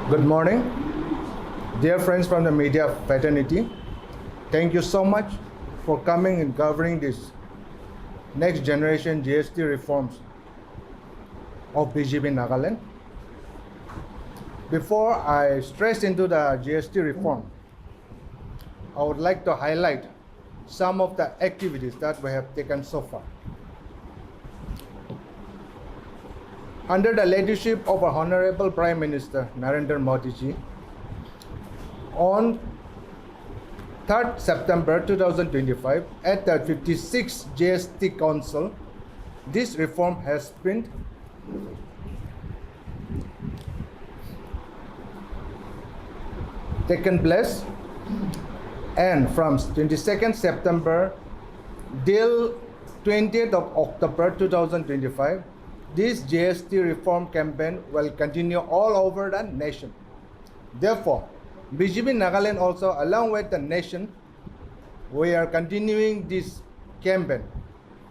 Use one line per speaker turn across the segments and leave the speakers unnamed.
Good morning, dear friends from the media fraternity. Thank you so much for coming and covering this next generation GST reforms of BJP Nagaland. Before I stress into the GST reform, I would like to highlight some of the activities that we have taken so far. Under the leadership of our Honorable Prime Minister Narendra Modi ji, on 3rd September 2025 at the 56th GST Council, this reform has been taken place, and from 22nd September till 20th of October 2025, this GST reform campaign will continue all over the nation. Therefore, BJP Nagaland also, along with the nation, we are continuing this campaign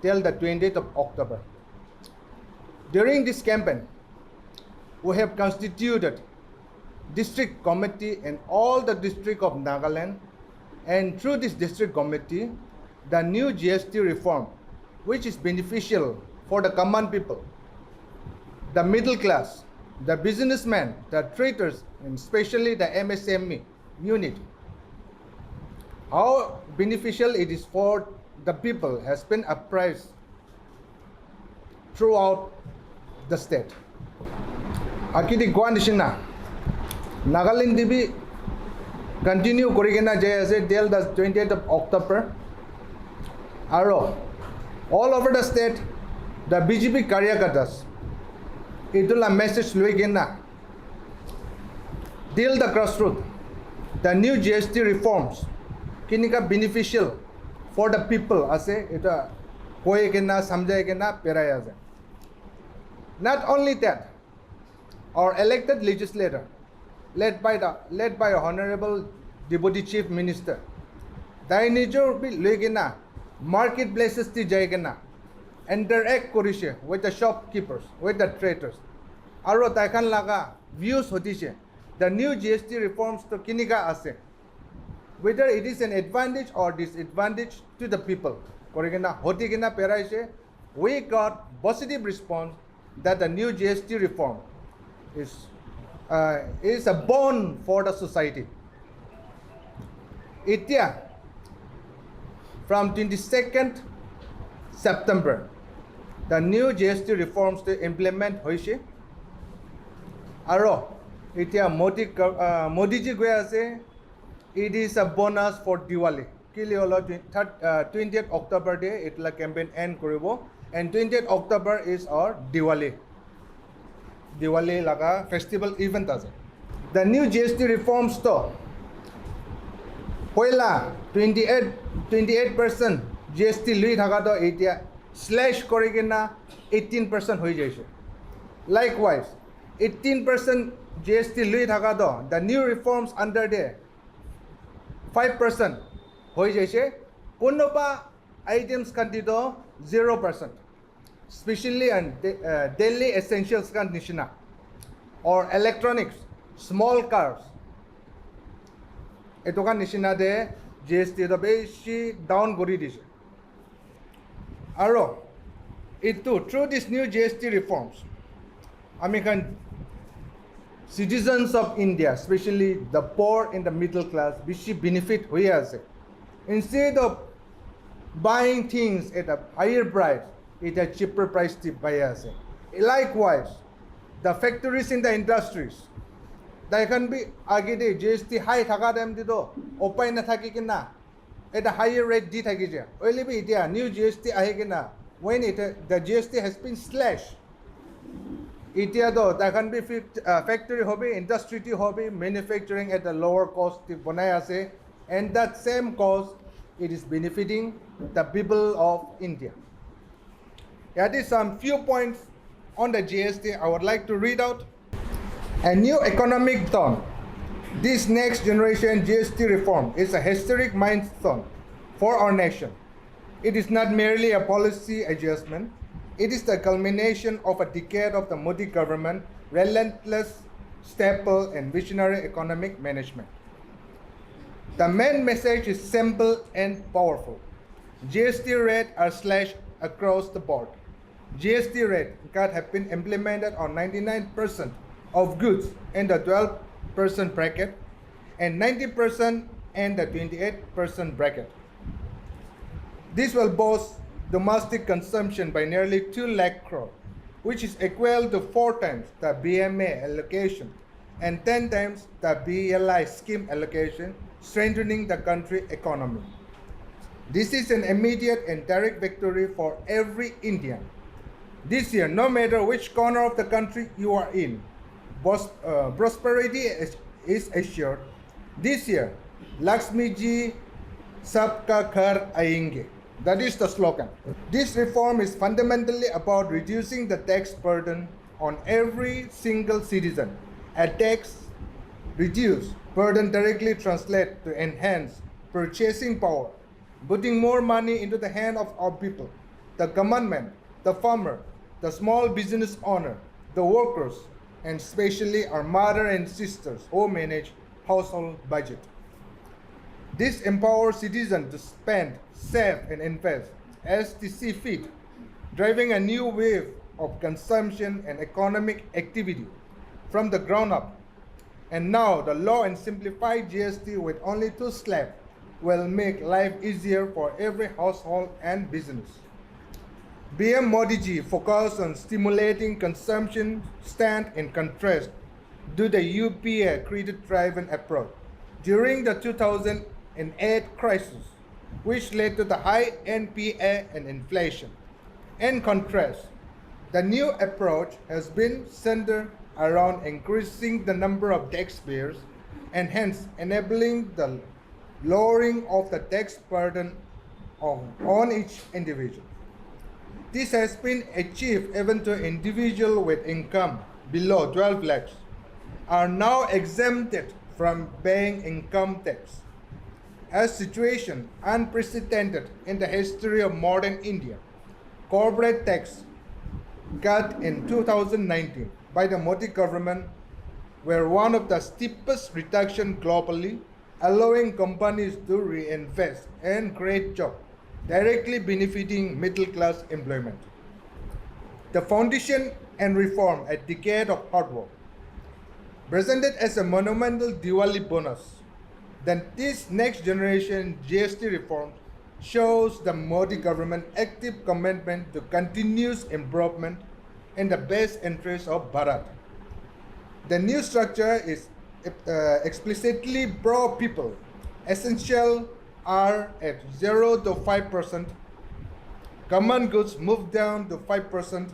till the 20th of October. During this campaign, we have constituted district committee in all the district of Nagaland, and through this district committee, the new GST reform, which is beneficial for the common people, the middle class, the businessmen, the traders, and especially the MSME unit. How beneficial it is for the people has been appraised throughout the state. Akiti Guanishina, Nagaland DB continue Korigena JSA till the 20th of October. Aro, all over the state, the BJP Karyakatas, itula message luigena till the grassroots, the new GST reforms kinika beneficial for the people ase ita koi kena samjai kena peraya ase. Not only that, our elected legislator led by Honorable Deputy Chief Minister, dai nijor bi luigena marketplaces ti jaigena interact korise with the shopkeepers, with the traders. Aro taikan laga views hotishe. The new GST reforms to kinika ase. Whether it is an advantage or disadvantage to the people. Korigena hotigena peraise. We got positive response that the new GST reform is a bone for the society. Itya from 22nd September, the new GST reforms to implement hoise. Aro, itia Modi ji goi ase. It is a bonus for Diwali. Kili holo 20th October day itla campaign end koribo, and 20th October is our Diwali. Diwali laga festival event ase. The new GST reforms to poila 28% GST lui thaka to itia slash korigena 18% hoi jaise. Likewise, 18% GST lui thaka to the new reforms under the 5% hoi jaise. Konoba items kanti to 0%. Especially and daily essentials kan nishina, or electronics, small cars. Ito kan nishina de GST to beshi down gori dise. Aro, itu through this new GST reforms, American citizens of India, especially the poor and the middle class, bishi benefit hoye ase. Instead of buying things at a higher price, it a cheaper price to buy ase. Likewise, the factories in the industries, they can be agide GST high thaka dem dido opai na thaki kina at a higher rate di thaki je. Only be itia new GST ahi kina when the GST has been slashed. Itia do that can be factory hobby, industry hobby, manufacturing at a lower cost to bonai ase, and that same cost it is benefiting the people of India. That is some few points on the GST I would like to read out. A new economic dawn. This next generation GST reform is a historic milestone for our nation. It is not merely a policy adjustment. It is the culmination of a decade of the Modi government relentless stable, and visionary economic management. The main message is simple and powerful. GST rates are slashed across the board. GST rate cut have been implemented on 99% of goods in the 12% bracket and 90% in the 28% bracket. This will boost domestic consumption by nearly 2 lakh crore, which is equal to 4 times the BMA allocation and 10 times the BLI scheme allocation, strengthening the country economy. This is an immediate and direct victory for every Indian. This year, no matter which corner of the country you are in, prosperity is assured. This year, Lakshmi Ji Sabka Ghar Aayenge. That is the slogan. This reform is fundamentally about reducing the tax burden on every single citizen. A tax reduced burden directly translates to enhanced purchasing power, putting more money into the hand of our people, the government, the farmer, the small business owner, the workers, and especially our mother and sisters who manage household budget. This empowers citizens to spend, save, and invest as they see fit, driving a new wave of consumption and economic activity from the ground up. And now the law and simplified GST with only 2 slabs will make life easier for every household and business. PM Modi ji focused on stimulating consumption, stand in contrast to the UPA credit-driven approach during the 2008 crisis, which led to the high NPA and inflation. In contrast, the new approach has been centered around increasing the number of taxpayers and hence enabling the lowering of the tax burden on each individual. This has been achieved even to individuals with income below 12 lakhs are now exempted from paying income tax. A situation unprecedented in the history of modern India. Corporate tax cut in 2019 by the Modi government were one of the steepest reductions globally, allowing companies to reinvest and create jobs, directly benefiting middle-class employment. The foundation and reform, a decade of hard work, presented as a monumental Diwali bonus. Then this next generation GST reform shows the Modi government active commitment to continuous improvement in the best interest of Bharat. The new structure is explicitly pro-people. Essential are at 0 to 5%. Common goods move down to 5%,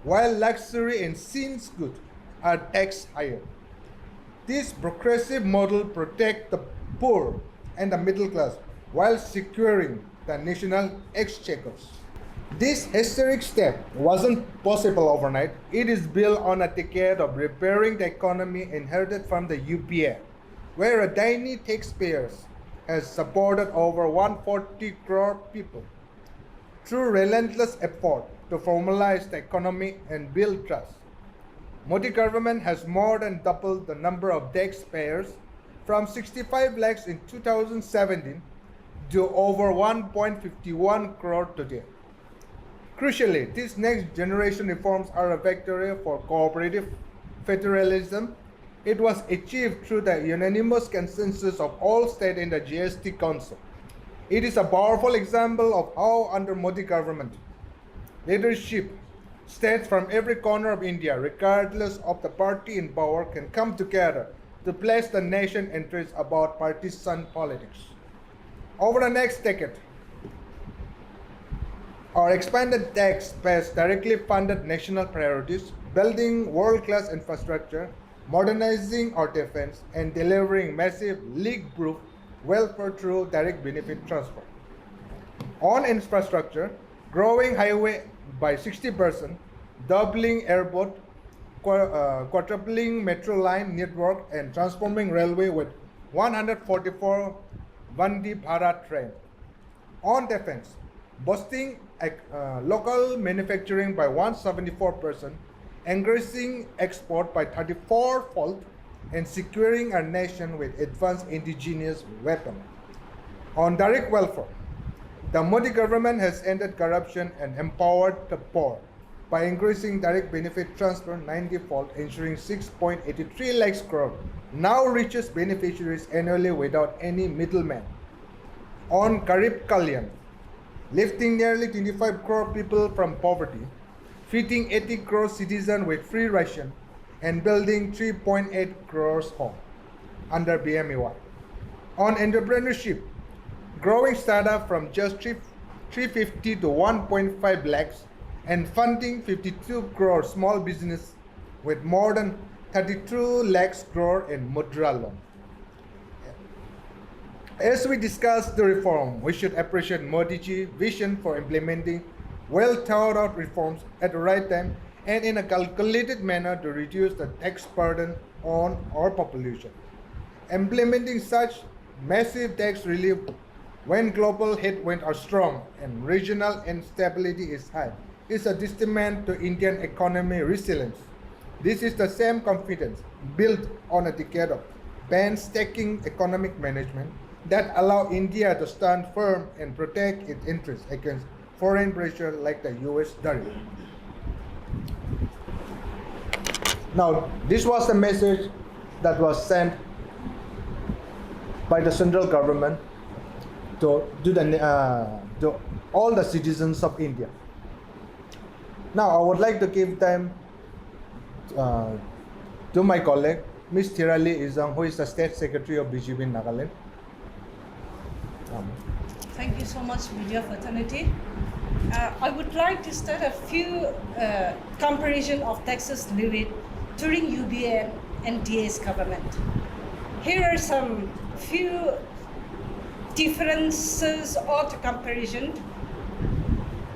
while luxury and scenes goods are taxed higher. This progressive model protects the poor and the middle class while securing the national exchequers. This historic step wasn't possible overnight. It is built on a decade of repairing the economy inherited from the UPA, where a tiny taxpayers has supported over 140 crore people. Through relentless effort to formalize the economy and build trust, Modi government has more than doubled the number of taxpayers from 65 lakhs in 2017 to over 1.51 crore today. Crucially, these next generation reforms are a victory for cooperative federalism. It was achieved through the unanimous consensus of all states in the GST Council. It is a powerful example of how under Modi government leadership, states from every corner of India, regardless of the party in power, can come together to place the nation interests above partisan politics. Over the next decade, our expanded tax base directly funded national priorities, building world-class infrastructure, modernizing our defense, and delivering massive leak-proof welfare through direct benefit transfer. On infrastructure, growing highway by 60%, doubling airport, quadrupling metro line network, and transforming railway with 144 Vande Bharat train. On defense, boosting local manufacturing by 174%, increasing export by 34-fold, and securing our nation with advanced indigenous weapons. On direct welfare, the Modi government has ended corruption and empowered the poor by increasing direct benefit transfer 90-fold, ensuring 6.83 lakhs crore now reaches beneficiaries annually without any middleman. On Garib Kalyan, lifting nearly 25 crore people from poverty, feeding 80 crore citizens with free ration, and building 3.8 crores homes under BMEY. On entrepreneurship, growing startup from just 350 to 1.5 lakhs and funding 52 crore small business with more than 32 lakhs crore in Mudra loan. As we discuss the reform, we should appreciate Modi's vision for implementing well thought out reforms at the right time and in a calculated manner to reduce the tax burden on our population. Implementing such massive tax relief when global headwinds are strong and regional instability is high is a testament to Indian economy resilience. This is the same confidence built on a decade of painstaking economic management that allow India to stand firm and protect its interests against foreign pressure like the US tariff. Now, this was the message that was sent by the central government to all the citizens of India. Now, I would like to give time to my colleague, Ms. Thirali Izang, who is the State Secretary of BJP Nagaland.
Thank you so much, media fraternity. I would like to start a few comparison of taxes levied during UBA and DS government. Here are some few differences or comparison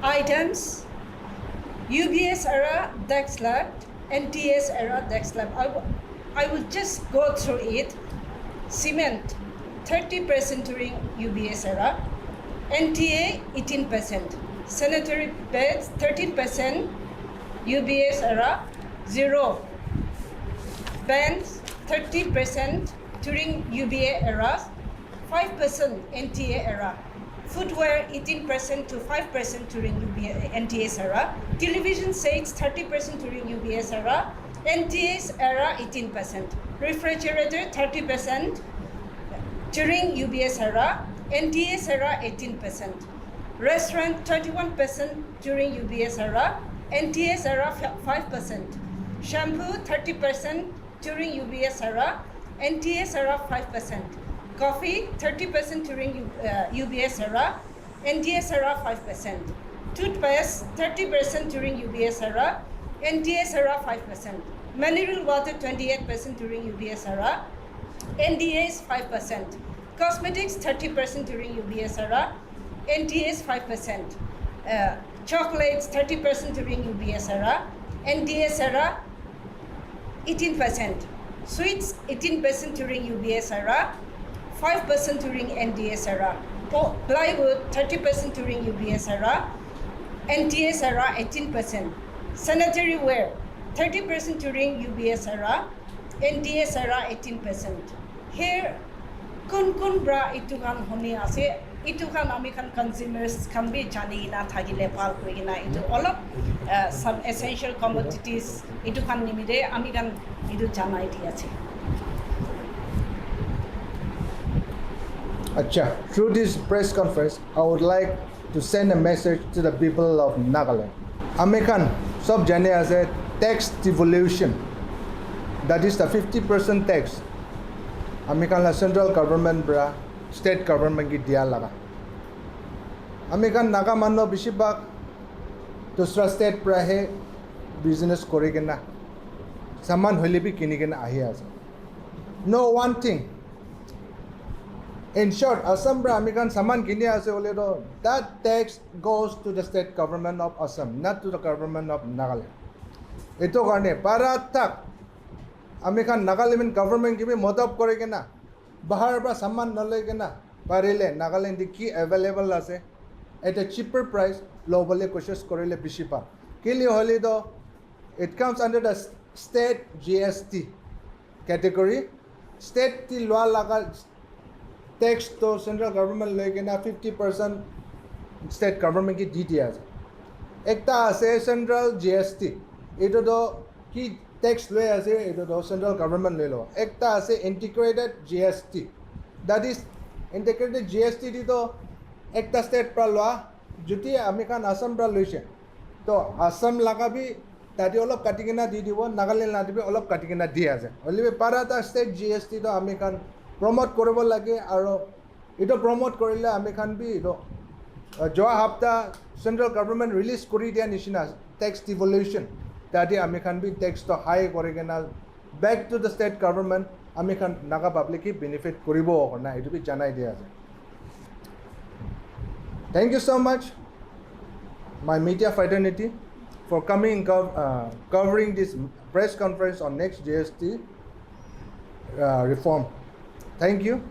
items. UBS era tax slab and DS era tax slab. I will just go through it. Cement 30% during UBS era, NTA 18%, sanitary beds 13%, UBS era 0, banks 30% during UBA era, 5% NTA era, footwear 18% to 5% during NTS era, television sets 30% during UBS era, NTS era 18%, refrigerator 30% during UBS era, NTS era 18%, restaurant 21% during UBS era, NTS era 5%, shampoo 30% during UBS era, NTS era 5%, coffee 30% during UBS era, NTS era 5%, toothpaste 30% during UBS era, NTS era 5%, mineral water 28% during UBS era, NDAs 5%, cosmetics 30% during UBS era, NTAs 5%, chocolates 30% during UBS era, NDS era 18%, sweets 18% during UBS era, 5% during NDS era, plywood 30% during UBS era, NTS era 18%, sanitary ware 30% during UBS era, NDS era 18%. Here, kun bra itu kan honi ase, itu kan ami kan consumers kan be jani na thagile pal koi na itu all of some essential commodities itu kan nimide ami kan itu janai dia ase.
Acha, through this press conference, I would like to send a message to the people of Nagaland. American sub jane as a tax devolution, that is the 50% tax. American la central government bra state government ki dia laga. American naga manno bisibak dusra state bra he business kore kena saman hole bi kini kena ahi ase. No one thing. In short, Assam bra American saman kini ase ole do that tax goes to the state government of Assam, not to the government of Nagaland. Ito karne para tak American Nagaland government give me modab kore kena bahar ba saman nalai kena parile Nagaland ki available ase at a cheaper price globally koshish korile bishipa kili holi do it comes under the state GST category state ti loa laga tax to central government leke na 50% state government ki di dia ase ekta ase central GST eto do ki tax loi ase eto do central government loi lo ekta ase integrated GST that is integrated GST di to ekta state pra loa joti ami kan Assam pra loise to Assam laga bi tadi olop katikena di dibo Nagaland la dibe olop katikena di ase olibe parata state GST to ami kan promote koribo lage aro ito promote korile ami kan bi ito joa hafta central government release kori dia nishina tax devolution tadi ami kan bi tax to high korigena back to the state government ami kan naga public ki benefit koribo na ito bi janai dia ase thank you so much my media fraternity for coming covering this press conference on next GST reform. Thank you.